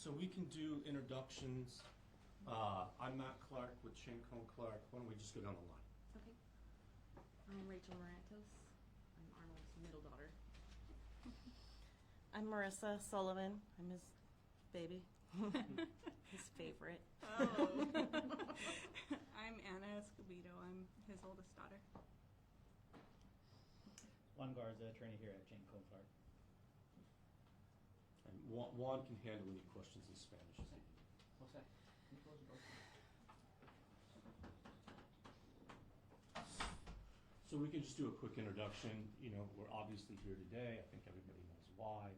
So we can do introductions. I'm Matt Clark with Shane Cohn Clark. Why don't we just go down the line? Okay. I'm Rachel Morantos. I'm Arnold's middle daughter. I'm Marissa Sullivan. I'm his baby, his favorite. Oh. I'm Anna Escobedo. I'm his oldest daughter. Juan Garza, attorney here at Shane Cohn Clark. And Juan can handle any questions in Spanish. What's that? So we can just do a quick introduction. You know, we're obviously here today. I think everybody knows why.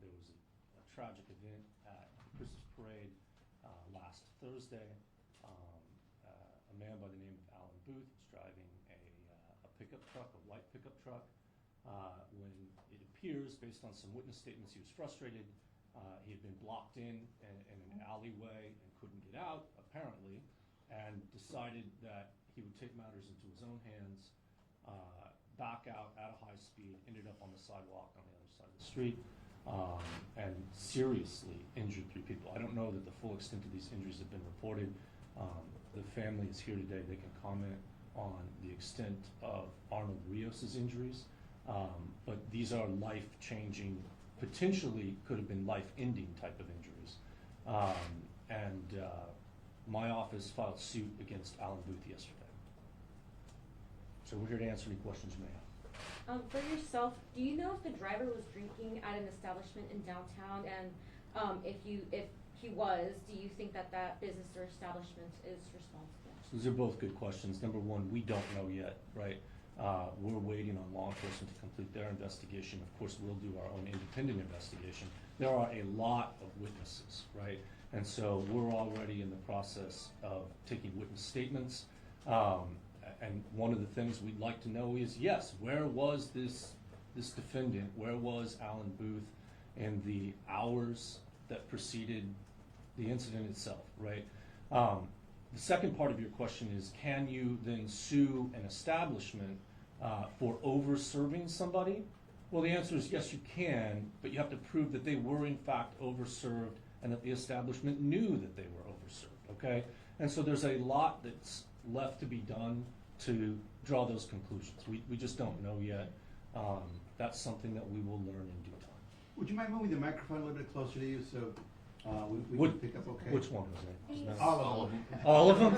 There was a tragic event at the Christmas Parade last Thursday. A man by the name of Alan Booth was driving a pickup truck, a white pickup truck. When it appears, based on some witness statements, he was frustrated. He had been blocked in an alleyway and couldn't get out, apparently, and decided that he would take matters into his own hands, back out at a high speed, ended up on the sidewalk on the other side of the street, and seriously injured 3 people. I don't know that the full extent of these injuries have been reported. The family is here today. They can comment on the extent of Arnold Rios' injuries, but these are life-changing, potentially could have been life-ending type of injuries. My office filed suit against Alan Booth yesterday. So we're here to answer any questions you may have. For yourself, do you know if the driver was drinking at an establishment in downtown, and if he was, do you think that that business or establishment is responsible? So these are both good questions. Number one, we don't know yet, right? We're waiting on law enforcement to complete their investigation. Of course, we'll do our own independent investigation. There are a lot of witnesses, right? And so we're already in the process of taking witness statements. And one of the things we'd like to know is, yes, where was this defendant? Where was Alan Booth in the hours that preceded the incident itself, right? The second part of your question is, can you then sue an establishment for over-serving somebody? Well, the answer is yes, you can, but you have to prove that they were in fact over-served and that the establishment knew that they were over-served, okay? And so there's a lot that's left to be done to draw those conclusions. We just don't know yet. That's something that we will learn in due time. Would you mind moving the microphone a little bit closer to you so we can pick up okay? Which one was it? All of them. All of them?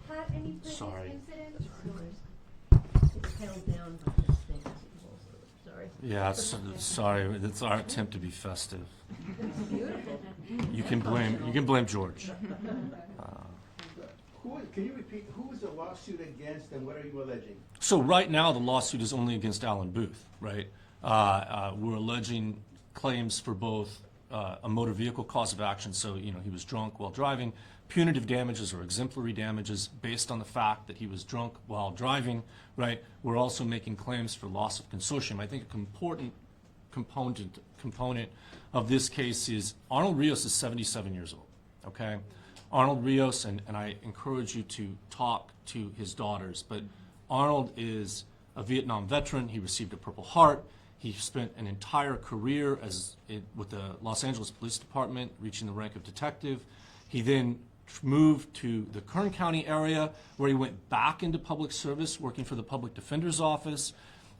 Had any previous Sorry. incidents? It's held down by this thing. Sorry. Yeah, sorry. It's our attempt to be festive. It's beautiful. You can blame George. Can you repeat, who is the lawsuit against and what are you alleging? So right now the lawsuit is only against Alan Booth, right? We're alleging claims for both a motor vehicle cause of action, so he was drunk while driving, punitive damages or exemplary damages based on the fact that he was drunk while driving, right? We're also making claims for loss of consortium. I think an important component of this case is Arnold Rios is 77 years old, okay? Arnold Rios, and I encourage you to talk to his daughters, but Arnold is a Vietnam veteran. He received a Purple Heart. He spent an entire career with the Los Angeles Police Department, reaching the rank of detective. He then moved to the Kern County area, where he went back into public service, working for the Public Defender's Office.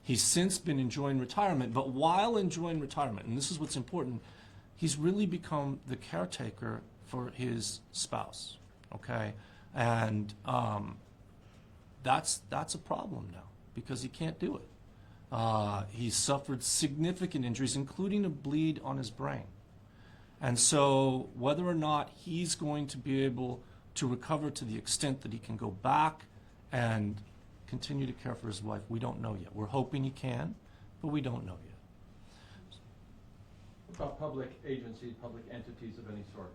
He's since been enjoying retirement, but while enjoying retirement, and this is what's important, he's really become the caretaker for his spouse, okay? And that's a problem now because he can't do it. He's suffered significant injuries, including a bleed on his brain. And so whether or not he's going to be able to recover to the extent that he can go back and continue to care for his wife, we don't know yet. We're hoping he can, but we don't know yet. What about public agencies, public entities of any sort?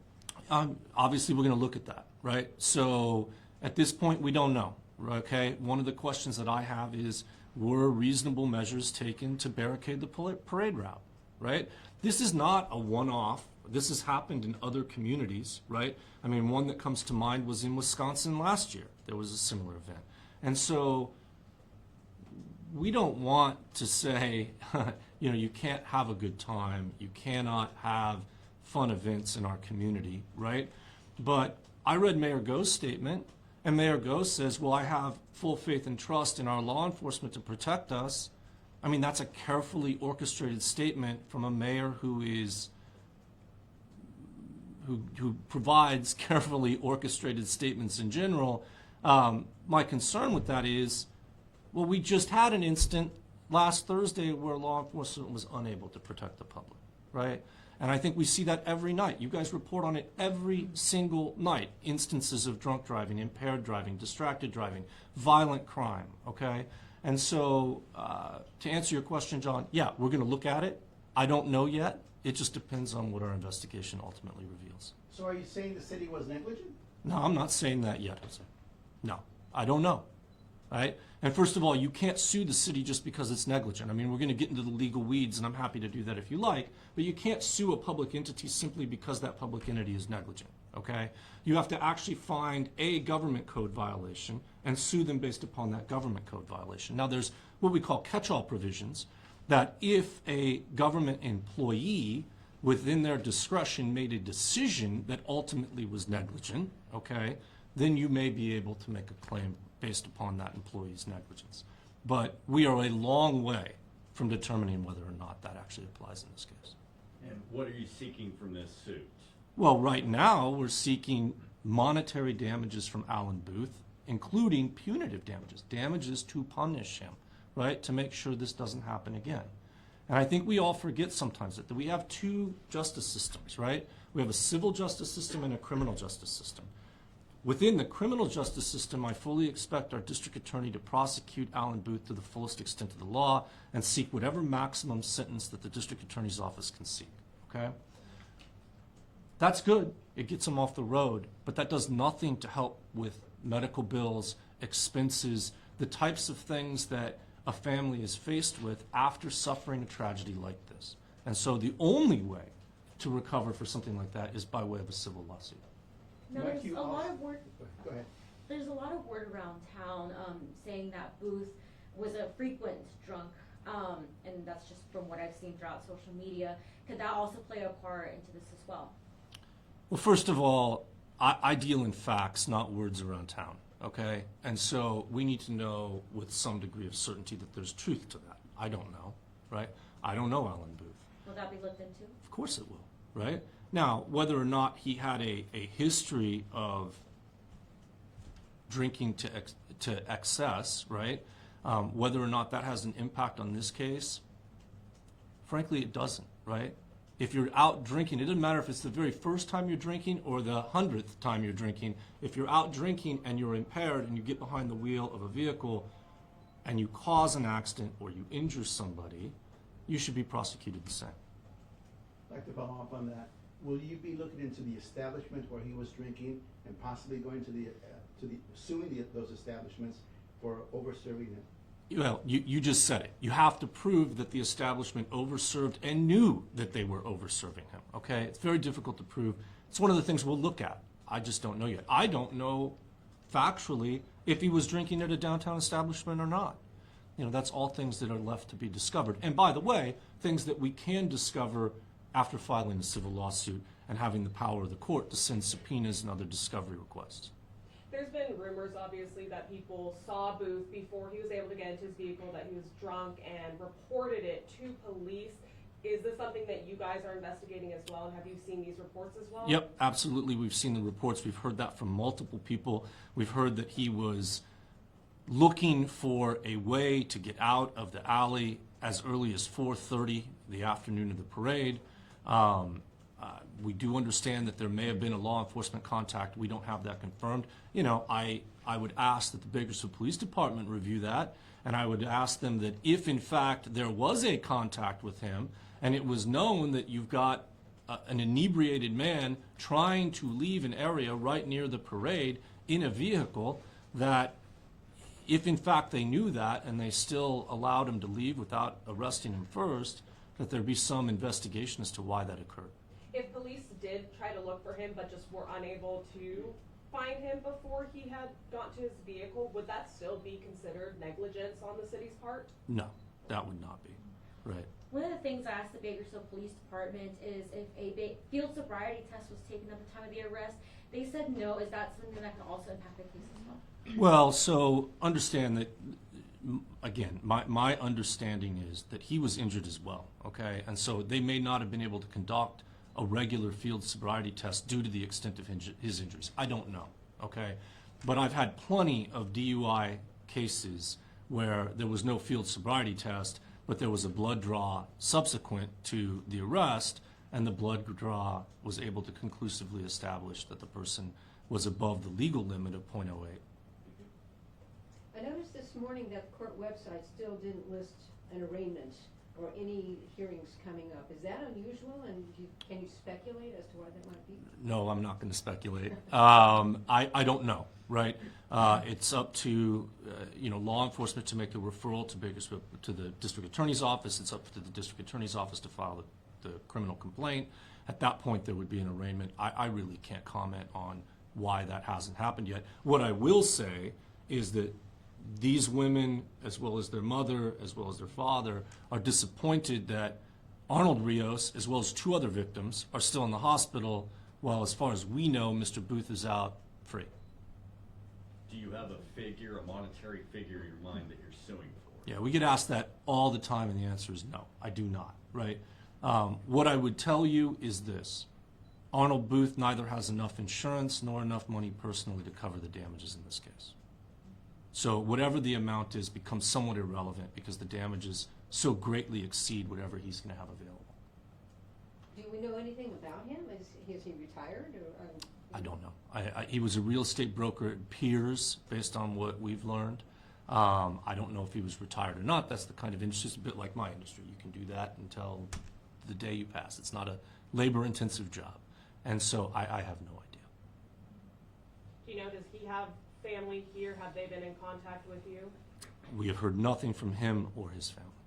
Obviously, we're going to look at that, right? So at this point, we don't know, okay? One of the questions that I have is, were reasonable measures taken to barricade the parade route, right? This is not a one-off. This has happened in other communities, right? I mean, one that comes to mind was in Wisconsin last year. There was a similar event. And so we don't want to say, you know, you can't have a good time, you cannot have fun events in our community, right? But I read Mayor Goh's statement, and Mayor Goh says, well, I have full faith and trust in our law enforcement to protect us. I mean, that's a carefully orchestrated statement from a mayor who provides carefully orchestrated statements in general. My concern with that is, well, we just had an incident last Thursday where law enforcement was unable to protect the public, right? And I think we see that every night. You guys report on it every single night. Instances of drunk driving, impaired driving, distracted driving, violent crime, okay? And so to answer your question, John, yeah, we're going to look at it. I don't know yet. It just depends on what our investigation ultimately reveals. So are you saying the city was negligent? No, I'm not saying that yet, Jose. No, I don't know, right? And first of all, you can't sue the city just because it's negligent. I mean, we're going to get into the legal weeds, and I'm happy to do that if you like, but you can't sue a public entity simply because that public entity is negligent, okay? You have to actually find a government code violation and sue them based upon that government code violation. Now, there's what we call catch-all provisions, that if a government employee within their discretion made a decision that ultimately was negligent, okay, then you may be able to make a claim based upon that employee's negligence. But we are a long way from determining whether or not that actually applies in this case. And what are you seeking from this suit? Well, right now, we're seeking monetary damages from Alan Booth, including punitive damages, damages to punish him, right, to make sure this doesn't happen again. And I think we all forget sometimes that we have two justice systems, right? We have a civil justice system and a criminal justice system. Within the criminal justice system, I fully expect our district attorney to prosecute Alan Booth to the fullest extent of the law and seek whatever maximum sentence that the district attorney's office can seek, okay? That's good. It gets him off the road, but that does nothing to help with medical bills, expenses, the types of things that a family is faced with after suffering a tragedy like this. And so the only way to recover for something like that is by way of a civil lawsuit. Now, Mike, there's you a lot also- of word. Go ahead. There's a lot of word around town saying that Booth was a frequent drunk, and that's just from what I've seen throughout social media. Could that also play a part into this as well? Well, first of all, I deal in facts, not words around town, okay? And so we need to know with some degree of certainty that there's truth to that. I don't know, right? I don't know Alan Booth. Will that be looked into? Of course it will, right? Now, whether or not he had a history of drinking to excess, right? Whether or not that has an impact on this case, frankly, it doesn't, right? If you're out drinking, it doesn't matter if it's the very first time you're drinking or the 100th time you're drinking. If you're out drinking and you're impaired and you get behind the wheel of a vehicle and you cause an accident or you injure somebody, you should be prosecuted the same. I'd like to follow up on that. Will you be looking into the establishment where he was drinking and possibly going to suing those establishments for over-serving him? Well, you just said it. You have to prove that the establishment overserved and knew that they were overserving him, okay? It's very difficult to prove. It's one of the things we'll look at. I just don't know yet. I don't know factually if he was drinking at a downtown establishment or not. You know, that's all things that are left to be discovered. And by the way, things that we can discover after filing a civil lawsuit and having the power of the court to send subpoenas and other discovery requests. There's been rumors, obviously, that people saw Booth before he was able to get into his vehicle, that he was drunk, and reported it to police. Is this something that you guys are investigating as well, and have you seen these reports as well? Yep, absolutely. We've seen the reports. We've heard that from multiple people. We've heard that he was looking for a way to get out of the alley as early as 4:30 the afternoon of the parade. We do understand that there may have been a law enforcement contact. We don't have that confirmed. You know, I would ask that the Bakersfield Police Department review that, and I would ask them that if, in fact, there was a contact with him, and it was known that you've got an inebriated man trying to leave an area right near the parade in a vehicle, that if, in fact, they knew that and they still allowed him to leave without arresting him first, that there be some investigation as to why that occurred. If police did try to look for him but just were unable to find him before he had gotten to his vehicle, would that still be considered negligence on the city's part? No, that would not be, right. one of the things I asked the Bakersfield Police Department is if a field sobriety test was taken at the time of the arrest. They said no. Is that something that can also impact the case as well? Well, so understand that, again, my understanding is that he was injured as well, okay? And so they may not have been able to conduct a regular field sobriety test due to the extent of his injuries. I don't know, okay? But I've had plenty of DUI cases where there was no field sobriety test, but there was a blood draw subsequent to the arrest, and the blood draw was able to conclusively establish that the person was above the legal limit of .08. I noticed this morning that the court website still didn't list an arraignment or any hearings coming up. Is that unusual, and can you speculate as to why that might be? No, I'm not going to speculate. I don't know, right? It's up to law enforcement to make a referral to Bakersfield, to the district attorney's office. It's up to the district attorney's office to file the criminal complaint. At that point, there would be an arraignment. I really can't comment on why that hasn't happened yet. What I will say is that these women, as well as their mother, as well as their father, are disappointed that Arnold Rios, as well as 2 other victims, are still in the hospital, while as far as we know, Mr. Booth is out free. Do you have a figure, a monetary figure in your mind that you're suing for? Yeah, we get asked that all the time, and the answer is no, I do not, right? What I would tell you is this. Arnold Booth neither has enough insurance nor enough money personally to cover the damages in this case. So whatever the amount is becomes somewhat irrelevant because the damages so greatly exceed whatever he's going to have available. Do we know anything about him? Is he retired? I don't know. He was a real estate broker at Piers, based on what we've learned. I don't know if he was retired or not. That's the kind of industry, it's a bit like my industry. You can do that until the day you pass. It's not a labor-intensive job. And so I have no idea. Do you know, does he have family here? Have they been in contact with you? We have heard nothing from him or his family.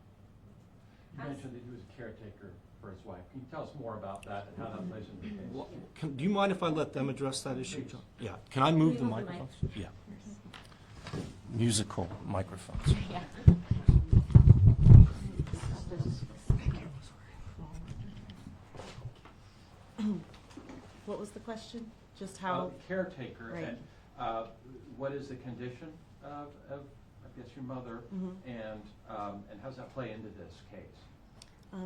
You mentioned that he was a caretaker for his wife. Can you tell us more about that and how that plays into the case? Do you mind if I let them address that issue, John? Yeah. Can I move the microphones? Yeah. Musical microphones. Yeah. What was the question? Just how? Caretaker, Right. and what is the condition of I guess, your mother, and how does that play into this case?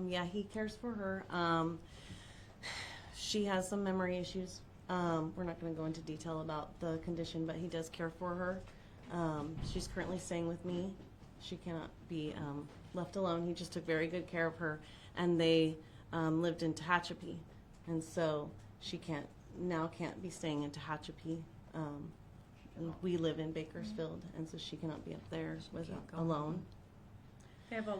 Yeah, he cares for her. She has some memory issues. We're not going to go into detail about the condition, but he does care for her. She's currently staying with me. She cannot be left alone. He just took very good care of her, and they lived in Tehachapi, and so she can't be staying in Tehachapi. And we live in Bakersfield, and so she cannot be up there alone. They have a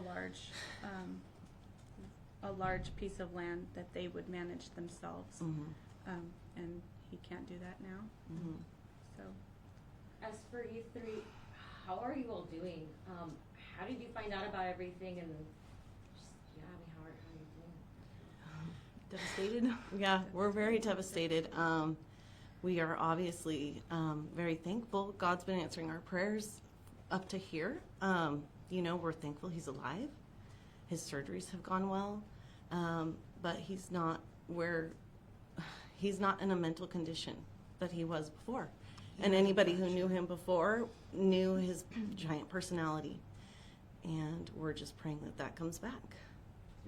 large piece of land that they would manage themselves, and he can't do that now. So, As for you 3, how are you all doing? How did you find out about everything? And just, how are you doing? Devastated? Yeah, we're very devastated. We are obviously very thankful. God's been answering our prayers up to here. We're thankful he's alive. His surgeries have gone well, but he's not in a mental condition that he was before. And anybody who knew him before knew his giant personality. And we're just praying that comes back.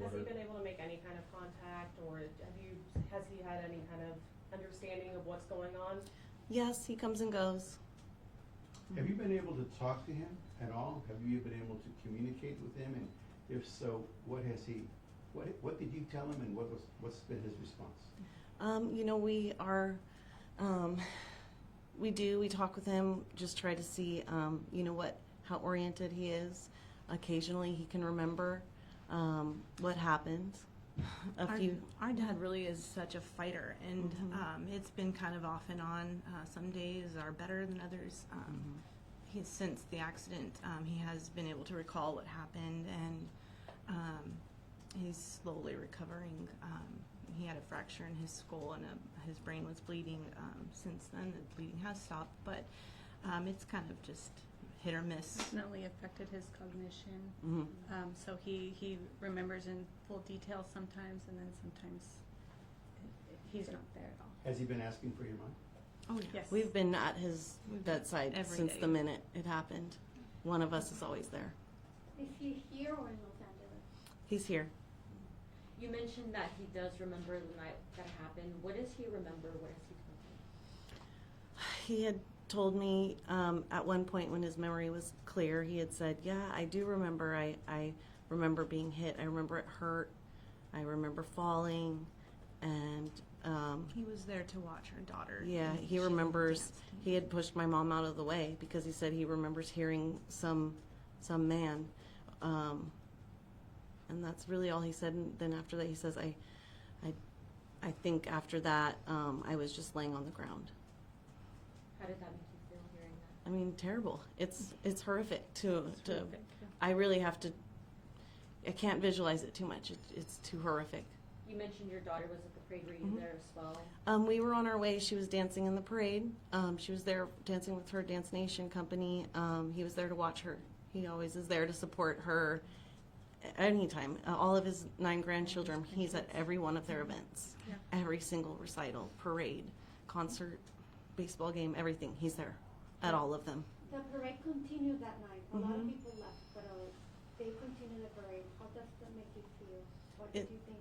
Has he been able to make any kind of contact, or has he had any kind of understanding of what's going on? Yes, he comes and goes. Have you been able to talk to him at all? Have you been able to communicate with him? And if so, what did you tell him, and what's been his response? We talk with him, just try to see, how oriented he is. Occasionally he can remember what happened. Our dad really is such a fighter, and it's been kind of off and on. Some days are better than others. Since the accident, he has been able to recall what happened, and he's slowly recovering. He had a fracture in his skull, and his brain was bleeding. Since then, the bleeding has stopped, but it's kind of just hit or miss. Definitely affected his cognition. Mhm. So he remembers in full detail sometimes, and then sometimes he's not there at all. Has he been asking for your money? Oh, yeah. Yes. We've been at his bedside Every since day. the minute it happened. One of us is always there. Is he here or in Los Angeles? He's here. You mentioned that he does remember the night that happened. What does he remember? What has he told you? He had told me at one point when his memory was clear, he had said, yeah, I do remember. I remember being hit. I remember it hurt. I remember falling. And He was there to watch her daughter. yeah, and he she remembers danced. he had pushed my mom out of the way because he said he remembers hearing some man. And that's really all he said. And then after that, he says, I think after that, I was just laying on the ground. How did that make you feel hearing that? I mean, terrible. It's horrific to It's horrific, yeah. I really have to. I can't visualize it too much. It's too horrific. You mentioned your daughter was at the parade. Were you there as well? We were on our way. She was dancing in the parade. She was there dancing with her Dance Nation company. He was there to watch her. He always is there to support her anytime. All of his 9 grandchildren, he's at every one of their events. Yeah. Every single recital, parade, concert, baseball game, everything. He's there at all of them. The parade continued that night. A lot of Mhm. people left, but they continued the parade. How does that make you feel? What did It- you think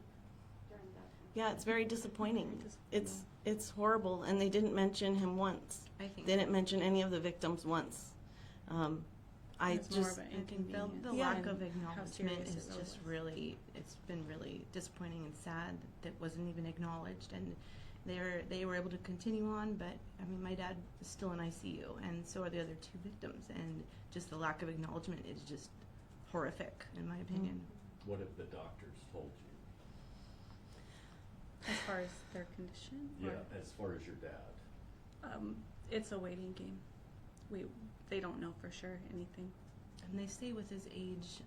during that time? Yeah, it's very disappointing. Very disappointing. It's horrible, and they didn't mention him once. I think They didn't mention any of the victims once. I It's more just of an I think inconvenience. the Yeah. lack of and how acknowledgement serious is it just was. really, it's been really disappointing and sad that wasn't even acknowledged. And they were able to continue on, but I mean, my dad is still in ICU, and so are the other 2 victims. And just the lack of acknowledgement is just horrific, in my opinion. What have the doctors told you? As far as their condition? or- Yeah, as far as your dad. It's a waiting game. They don't know for sure anything. And they say with his age,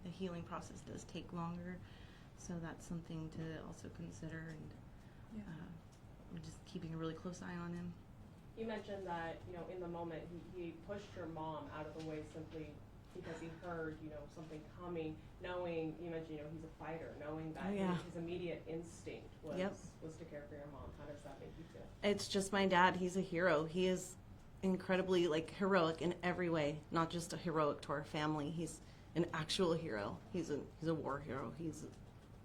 the healing process does take longer, so that's something to also consider. And Yeah. we're just keeping a really close eye on him. You mentioned that, in the moment, he pushed your mom out of the way simply because he heard, something coming, knowing, you mentioned, he's a fighter, knowing that Oh, yeah. his immediate instinct was, Yep. was to care for your mom. How does that make you feel? it's just my dad. He's a hero. He is incredibly heroic in every way, not just a heroic to our family. He's an actual hero. He's a war hero.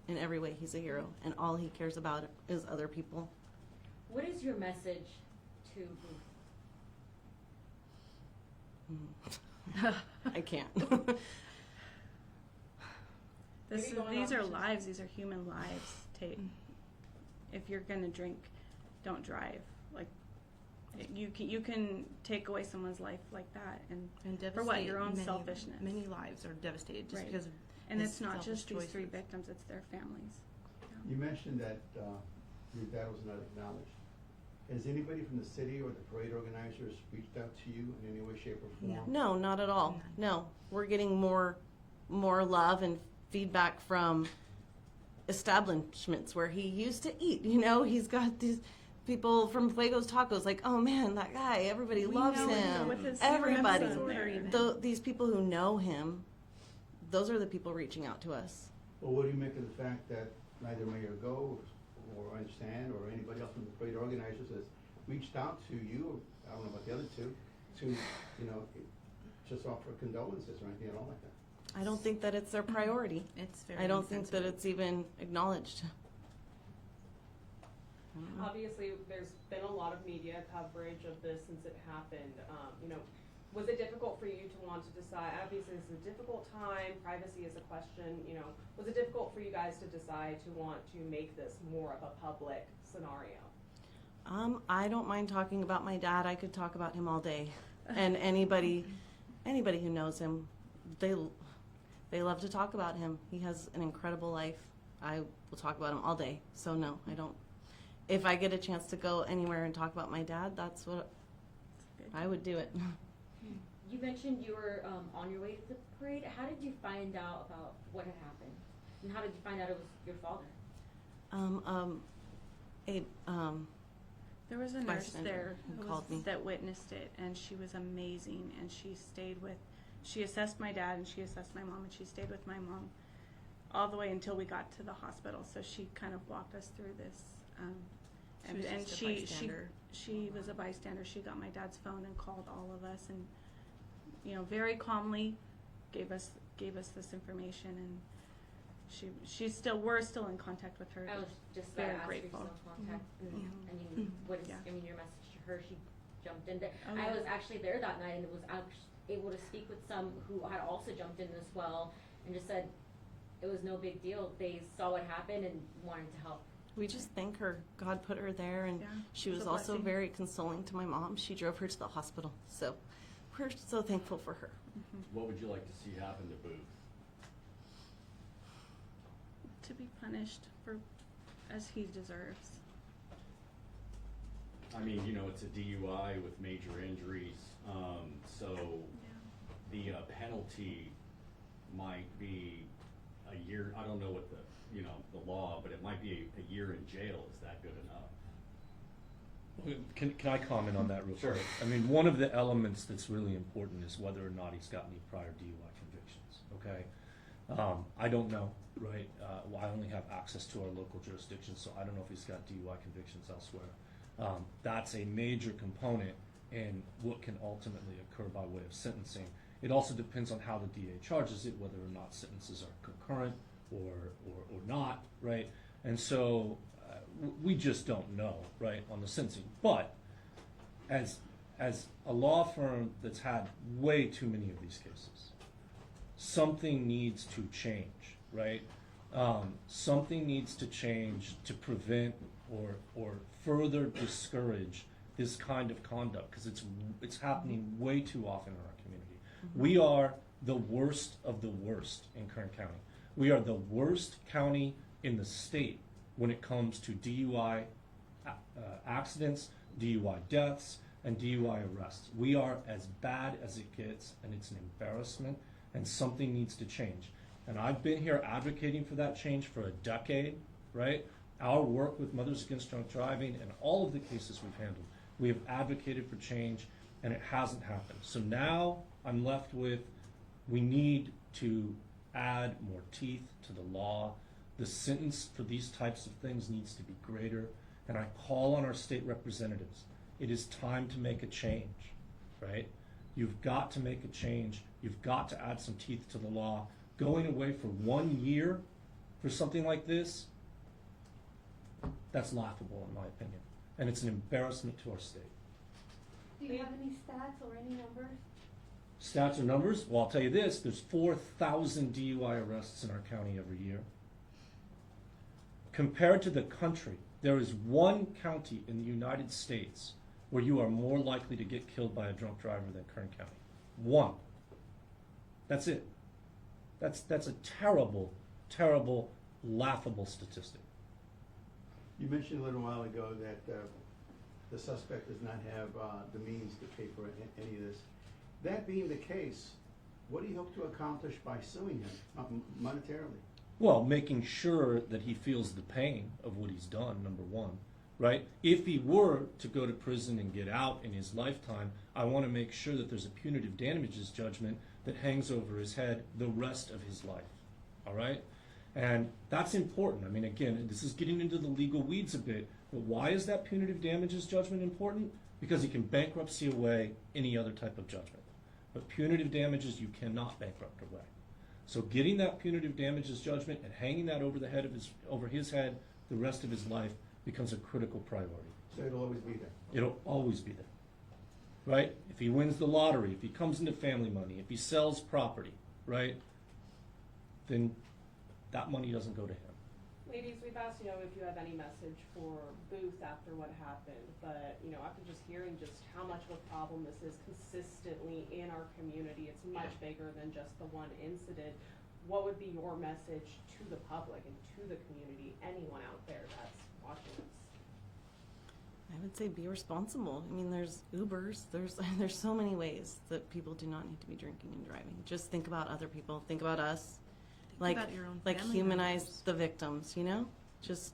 In every way he's a hero, and all he cares about is other people. What is your message to Booth? I can't. Maybe going These on are to- lives. These are human lives. If you're gonna drink, don't drive. Like you can take away someone's life like that, and And for what? Your own many, selfishness. Many lives are devastated just Right. because of And his it's not selfish just these 3 choices. victims; it's their families. You mentioned that your dad was not acknowledged. Has anybody from the city or the parade organizers reached out to you in any way, shape, or form? No, not at all. No, we're getting more love and feedback from establishments where he used to eat. He's got these people from Fuego's Tacos, like, oh man, that guy, everybody We loves know him. with his Everybody. episode there, even. These people who know him, those are the people reaching out to us. Well, what do you make of the fact that neither Mayor Go or Understand or anybody else from the parade organizers has reached out to you, I don't know about the other 2, to, just offer condolences or anything at all like that? I don't think that it's their priority. It's very I don't think that insensitive. it's even acknowledged. Obviously, there's been a lot of media coverage of this since it happened. Was it difficult for you to want to decide? Obviously, it's a difficult time. Privacy is a question. Was it difficult for you guys to decide to want to make this more of a public scenario? I don't mind talking about my dad. I could talk about him all day, and anybody who knows him, they love to talk about him. He has an incredible life. I will talk about him all day. So no, I don't. If I get a chance to go anywhere and talk about my dad, that's what I would do it. You mentioned you were on your way to the parade. How did you find out about what had happened? And how did you find out it was your father? There was a nurse bystander there who who called me. that witnessed it, and she was amazing. And she assessed my dad, and she assessed my mom, and she stayed with my mom all the way until we got to the hospital. So she kind of walked us through this. She was a bystander. She got my dad's phone and called all of us, and very calmly gave us this information. And we're still in contact with her. I was just very ask grateful. If you're still in contact. Mm-hmm. I mean, what is? Yeah. I mean, your message to her. She jumped in there. Oh, I yeah. was actually there that night and was able to speak with some who had also jumped in as well, and just said it was no big deal. They saw what happened and wanted to help. We just thank her. God put her there, and Yeah, she it's was a also blessing. very consoling to my mom. She drove her to the hospital, so we're so thankful for her. What would you like to see happen to Booth? To be punished for as he deserves. I mean, it's a DUI with major injuries, so the penalty might be a year. I don't know what the law, but it might be a year in jail. Is that good enough? Can I comment on that real Sure. quick? I mean, one of the elements that's really important is whether or not he's got any prior DUI convictions, okay? I don't know, right? I only have access to our local jurisdiction, so I don't know if he's got DUI convictions elsewhere. That's a major component in what can ultimately occur by way of sentencing. It also depends on how the DA charges it, whether or not sentences are concurrent or not, right? And so we just don't know, right, on the sentencing. But as a law firm that's had way too many of these cases, something needs to change, right? Something needs to change to prevent or further discourage this kind of conduct, because it's happening way too often in our community. We are the worst of the worst in Kern County. We are the worst county in the state when it comes to DUI accidents, DUI deaths, and DUI arrests. We are as bad as it gets, and it's an embarrassment, and something needs to change. And I've been here advocating for that change for a decade, right? Our work with Mothers Against Drunk Driving and all of the cases we've handled, we have advocated for change, and it hasn't happened. So now I'm left with, we need to add more teeth to the law. The sentence for these types of things needs to be greater, and I call on our state representatives. It is time to make a change, right? You've got to make a change. You've got to add some teeth to the law. Going away for 1 year for something like this, that's laughable in my opinion, and it's an embarrassment to our state. Do you have any stats or any numbers? Stats or numbers? Well, I'll tell you this, there's 4,000 DUI arrests in our county every year. Compared to the country, there is one county in the United States where you are more likely to get killed by a drunk driver than Kern County. One. That's it. That's a terrible, terrible, laughable statistic. You mentioned a little while ago that the suspect does not have the means to pay for any of this. That being the case, what do you hope to accomplish by suing him monetarily? Well, making sure that he feels the pain of what he's done, number one, right? If he were to go to prison and get out in his lifetime, I want to make sure that there's a punitive damages judgment that hangs over his head the rest of his life, all right? And that's important. I mean, again, this is getting into the legal weeds a bit, but why is that punitive damages judgment important? Because he can bankruptcy away any other type of judgment. But punitive damages, you cannot bankrupt away. So getting that punitive damages judgment and hanging that over his head the rest of his life becomes a critical priority. So it'll always be there. It'll always be there, right? If he wins the lottery, if he comes into family money, if he sells property, right, then that money doesn't go to him. Ladies, we've asked, if you have any message for Booth after what happened, but, after just hearing just how much of a problem this is consistently in our community, it's much bigger than just the one incident. What would be your message to the public and to the community, anyone out there that's watching this? I would say be responsible. I mean, there's Ubers. There's so many ways that people do not need to be drinking and driving. Just think about other people. Think about us. Think about your own family Humanize members. the victims, just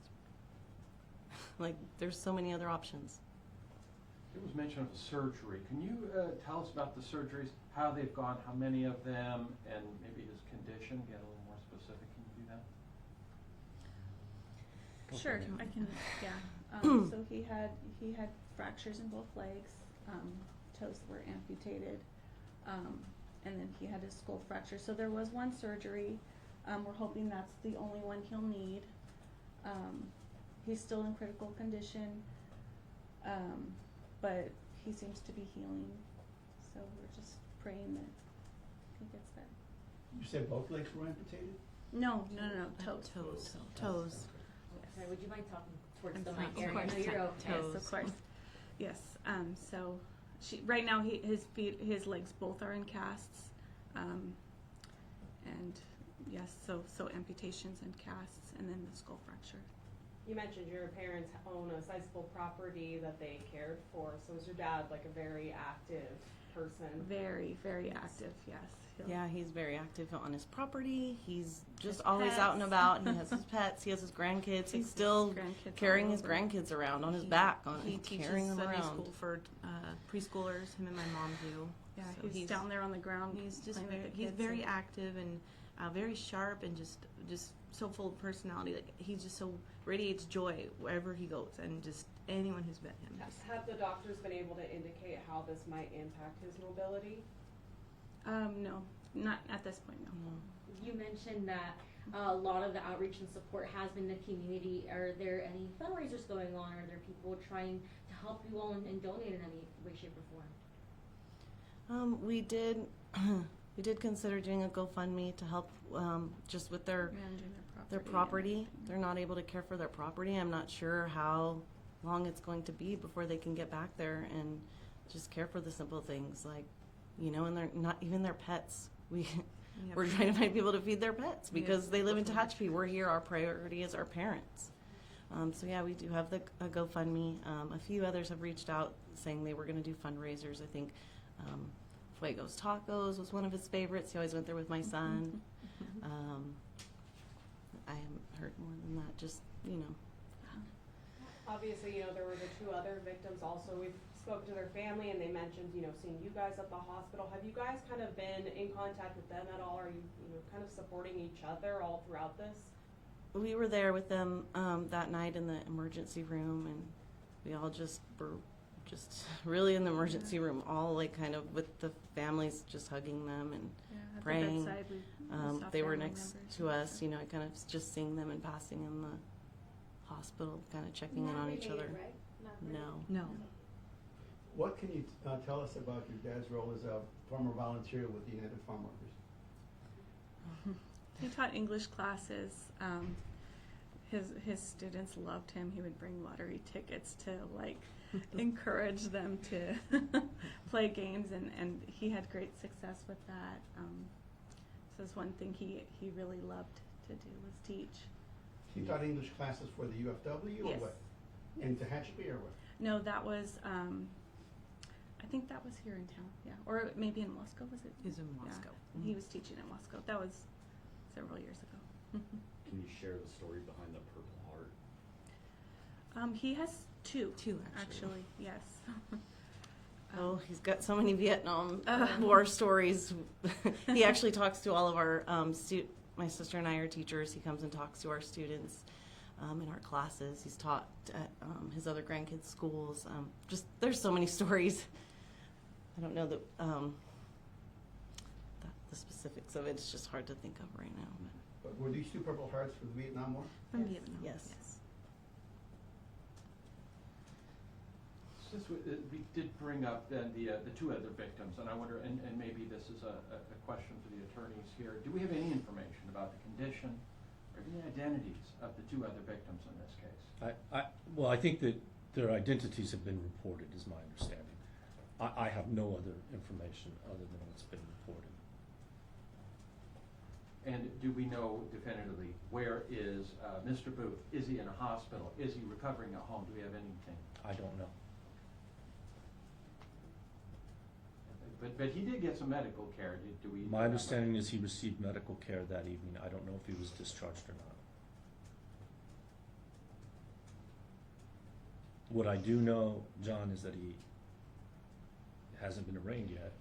like there's so many other options. There was mention of a surgery. Can you tell us about the surgeries, how they've gone, how many of them, and maybe his condition? Get a little more specific. Can you do that? Sure, I can, yeah. So he had fractures in both legs, toes were amputated, and then he had his skull fracture. So there was one surgery. We're hoping that's the only one he'll need. He's still in critical condition, but he seems to be healing. So we're just praying that he gets better. You said both legs were amputated? No, toes. Toes. Sorry, would you mind talking towards I'm the fine. mic Of area? course. No, you're okay. Yes, of course. Yes. So right now his legs both are in casts, and yes, so amputations and casts, and then the skull fracture. You mentioned your parents own a sizable property that they cared for, so is your dad like a very active person? Very, very active. Yes. Yeah, he's very active on his property. He's just His always out and pets. about. He has his pets. He has his grandkids. He's still grandkids carrying all his over. grandkids around on his He- back, He teaches carrying them Sunday around. school for preschoolers. Him and my mom do. Yeah, So he's down there on the ground. He's just playing with the he's kids very and- active and very sharp and just so full of personality. Like he's just so radiates joy wherever he goes, and just anyone who's met him. Just, Have the doctors been able to indicate how this might impact his mobility? No, not at this point. No. You mentioned that a lot of the outreach and support has been in the community. Are there any fundraisers going on? Are there people trying to help you all and donate in any way, shape, or form? We did we did consider doing a GoFundMe to help just with their Managing their property. They're not able to care for their property. I'm not sure how long it's going to be before they can get back there and just care for the simple things like, and they're not even their pets. We're trying to find people to feed their pets because they live in Tehachapi. We're here. Our priority is our parents. So yeah, we do have a GoFundMe. A few others have reached out saying they were going to do fundraisers. I think Fuego's Tacos was one of his favorites. He always went there with my son. I haven't heard more than that. Just Obviously, there were the two other victims also. We've spoken to their family and they mentioned, seeing you guys at the hospital. Have you guys kind of been in contact with them at all? Are you, kind of supporting each other all throughout this? we were there with them that night in the emergency room, and we all just were just really in the emergency room, all like kind of with the families, just hugging them and at praying. the bedside, we saw They were family next members to and us, stuff. I kind of just seeing them and passing in the hospital, kind of checking in Not on each related, other. right? Not related. No. no. What can you tell us about your dad's role as a former volunteer with the United Farm Workers? He taught English classes. His students loved him. He would bring lottery tickets to encourage them to play games, and he had great success with that. So it's one thing he really loved to do was teach. He taught English classes for the UFW or Yes. what? In Tehachapi or what? No, that was I think that was here in town, yeah, or maybe in Moscow. Was it? He's in Yeah. Moscow. He was teaching in Moscow. That was several years ago. Can you share the story behind the Purple Heart? He has two. Two, actually. Yes. Oh, he's got so many Vietnam Uh. War stories. He actually talks to all of our my sister and I are teachers. He comes and talks to our students in our classes. He's taught at his other grandkids' schools. Just there's so many stories. I don't know the specifics of it. It's just hard to think of right now. But were these two Purple Hearts for the Vietnam War? From Yes. Vietnam. Yes. Since we did bring up then the two other victims, and I wonder, and maybe this is a question for the attorneys here, do we have any information about the condition or the identities of the two other victims in this case? Well, I think that their identities have been reported, is my understanding. I have no other information other than what's been reported. And do we know definitively where is Mr. Booth? Is he in a hospital? Is he recovering at home? Do we have anything? I don't know. But he did get some medical care. Do we? My understanding is he received medical care that evening. I don't know if he was discharged or not. What I do know, John, is that he hasn't been arraigned yet.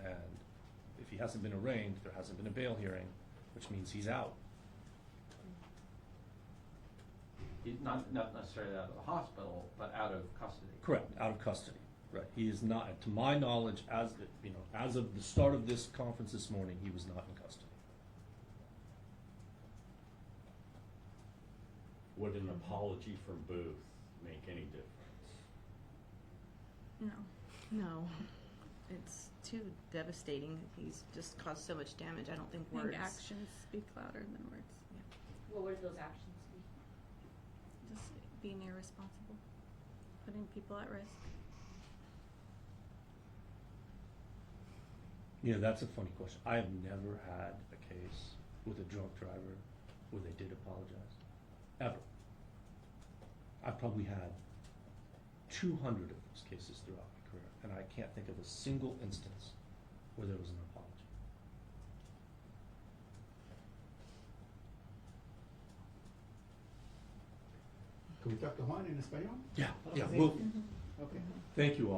And if he hasn't been arraigned, there hasn't been a bail hearing, which means he's out. He's not necessarily out of the hospital, but out of custody. Correct, out of custody. Right. He is not, to my knowledge, as of the start of this conference this morning, he was not in custody. Would an apology from Booth make any difference? No. No. It's too devastating. He's just caused so much damage. I don't think I words. think actions speak louder than words. What would those actions be? Just being irresponsible, putting people at risk. Yeah, that's a funny question. I have never had a case with a drunk driver where they did apologize. Ever. I've probably had 200 of those cases throughout my career, and I can't think of a single instance where there was an apology. Can we talk to Juan in español? Yeah, well, Okay. thank you all.